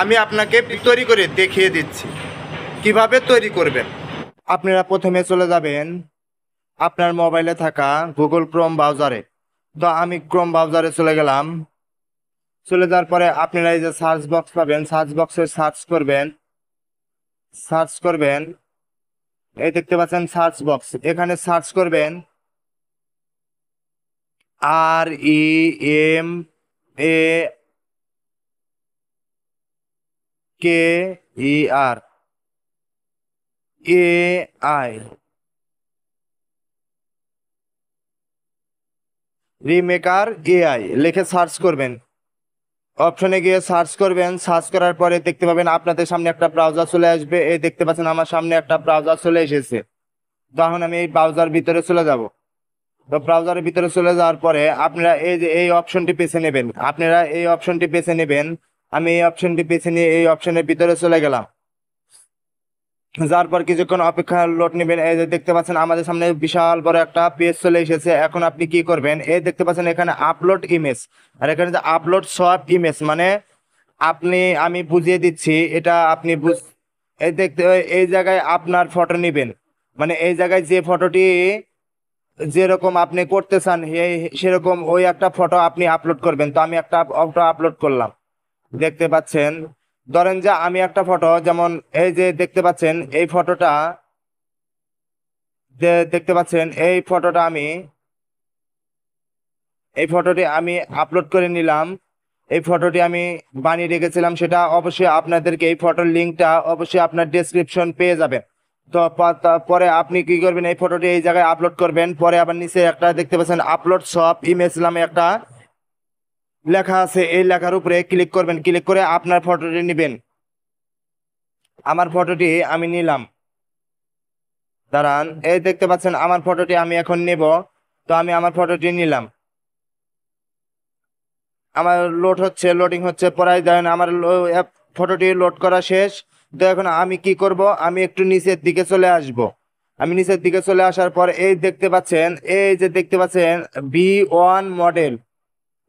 আমি আপনাকে তৈরি করে দেখিয়ে দিচ্ছি কিভাবে তৈরি করবেন। আপনারা প্রথমে চলে যাবেন আপনার মোবাইলে থাকা গুগল ক্রোম ব্রাউজারে। তো আমি ক্রোম ব্রাউজারে চলে গেলাম। চলে যাওয়ার পরে আপনারা এই যে সার্চ বক্স পাবেন, সার্চ বক্সে সার্চ করবেন। এই দেখতে পাচ্ছেন সার্চ বক্স, এখানে সার্চ করবেন REMAKER রিমেকার এআই লিখে সার্চ করবেন। অপশনে গিয়ে সার্চ করবেন। সার্চ করার পরে দেখতে পাবেন আপনাদের সামনে একটা ব্রাউজার চলে আসবে। এই দেখতে পাচ্ছেন আমার সামনে একটা ব্রাউজার চলে এসেছে। তখন আমি এই ব্রাউজার ভিতরে চলে যাব। তো ব্রাউজারের ভিতরে চলে যাওয়ার পরে আপনারা এই যে এই অপশনটি বেছে নেবেন। আমি এই অপশনটি বেছে নিয়ে এই অপশনের ভিতরে চলে গেলাম। যার পর কিছুক্ষণ অপেক্ষা লোড নেবেন। এই যে দেখতে পাচ্ছেন আমাদের সামনে বিশাল বড় একটা পেজ চলে এসেছে। এখন আপনি কি করবেন, এই দেখতে পাচ্ছেন এখানে আপলোড ইমেজ, আর এখানে যে আপলোড সব ইমেজ, মানে আমি বুঝিয়ে দিচ্ছি এটা আপনি এই দেখতে এই জায়গায় আপনার ফটো নেবেন, মানে এই জায়গায় যে ফটোটি যেরকম আপনি করতে চান সেরকম ওই একটা ফটো আপনি আপলোড করবেন। তো আমি একটা ফটো আপলোড করলাম। দেখতে পাচ্ছেন, ধরেন যে আমি একটা ফটো, যেমন এই যে দেখতে পাচ্ছেন এই ফটোটা, যে দেখতে পাচ্ছেন এই ফটোটি আমি আপলোড করে নিলাম। এই ফটোটি আমি বানিয়ে রেখেছিলাম, সেটা অবশ্যই আপনাদেরকে এই ফটোর লিঙ্কটা অবশ্যই আপনার ডেসক্রিপশন পেয়ে যাবেন। তো পরে আপনি কি করবেন, এই ফটোটি এই জায়গায় আপলোড করবেন। পরে আবার নিচে একটা দেখতে পাচ্ছেন আপলোড সব ইমেজ নামে একটা লেখা আছে, এই লেখার উপরে ক্লিক করবেন। ক্লিক করে আপনার ফটোটি নেবেন। আমার ফটোটি আমি নিলাম, দাঁড়ান, এই দেখতে পাচ্ছেন আমার ফটোটি আমি এখন নেব। তো আমি আমার ফটোটি নিলাম। আমার লোডিং হচ্ছে, পরে দেখেন আমার ফটোটি লোড করা শেষ। তো এখন আমি কি করব, আমি একটু নিচের দিকে চলে আসব। আমি নিচের দিকে চলে আসার পর এই দেখতে পাচ্ছেন, এই যে দেখতে পাচ্ছেন B1 মডেল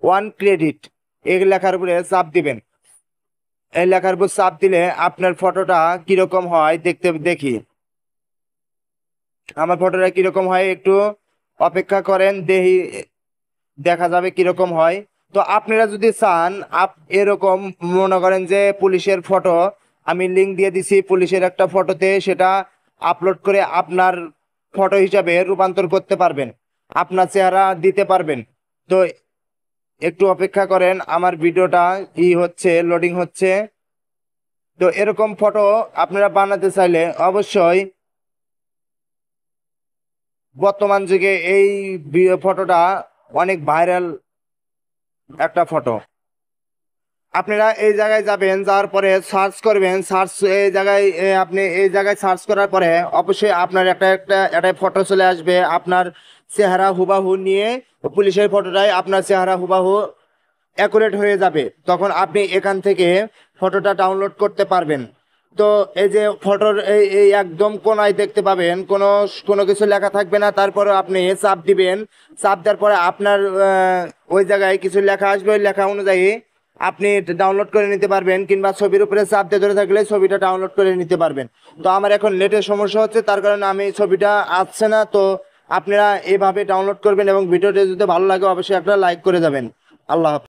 1 ক্রেডিট, এই লেখার উপরে চাপ দিবেন। এই লেখার উপর চাপ দিলে আপনার ফটোটা কিরকম হয় দেখি আমার ফটোটা কিরকম হয়, একটু অপেক্ষা করেন, দেখা যাবে কিরকম হয়। তো আপনারা যদি চান এরকম মনে করেন যে পুলিশের ফটো, আমি লিঙ্ক দিয়ে দিছি পুলিশের একটা ফটোতে, সেটা আপলোড করে আপনার ফটো হিসাবে রূপান্তর করতে পারবেন, আপনার চেহারা দিতে পারবেন। তো একটু অপেক্ষা করেন, আমার ভিডিওটা লোডিং হচ্ছে। তো এরকম ফটো আপনারা বানাতে চাইলে অবশ্যই বর্তমান যুগে এই ফটোটা অনেক ভাইরাল একটা ফটো। আপনারা এই জায়গায় যাবেন, যাওয়ার পরে সার্চ করবেন। আপনি এই জায়গায় সার্চ করার পরে অবশ্যই আপনার একটা ফটো চলে আসবে আপনার চেহারা হুবাহু নিয়ে। পুলিশের ফটোটাই আপনার চেহারা হুবাহু অ্যাকুরেট হয়ে যাবে। তখন আপনি এখান থেকে ফটোটা ডাউনলোড করতে পারবেন। তো এই যে ফটোর এই একদম কোনায় দেখতে পাবেন কোনো কিছু লেখা থাকবে না, তারপরে আপনি চাপ দিবেন। চাপ দেওয়ার পরে আপনার ওই জায়গায় কিছু লেখা আসবে, ওই লেখা অনুযায়ী আপনি ডাউনলোড করে নিতে পারবেন, কিংবা ছবির উপরে চাপ দিয়ে ধরে থাকলে ছবিটা ডাউনলোড করে নিতে পারবেন। তো আমার এখন নেটের সমস্যা হচ্ছে, তার কারণে আমি ছবিটা আসছে না। তো আপনারা এভাবে ডাউনলোড করবেন, এবং ভিডিওটি যদি ভালো লাগে অবশ্যই একটা লাইক করে যাবেন। আল্লাহ হাফেজ।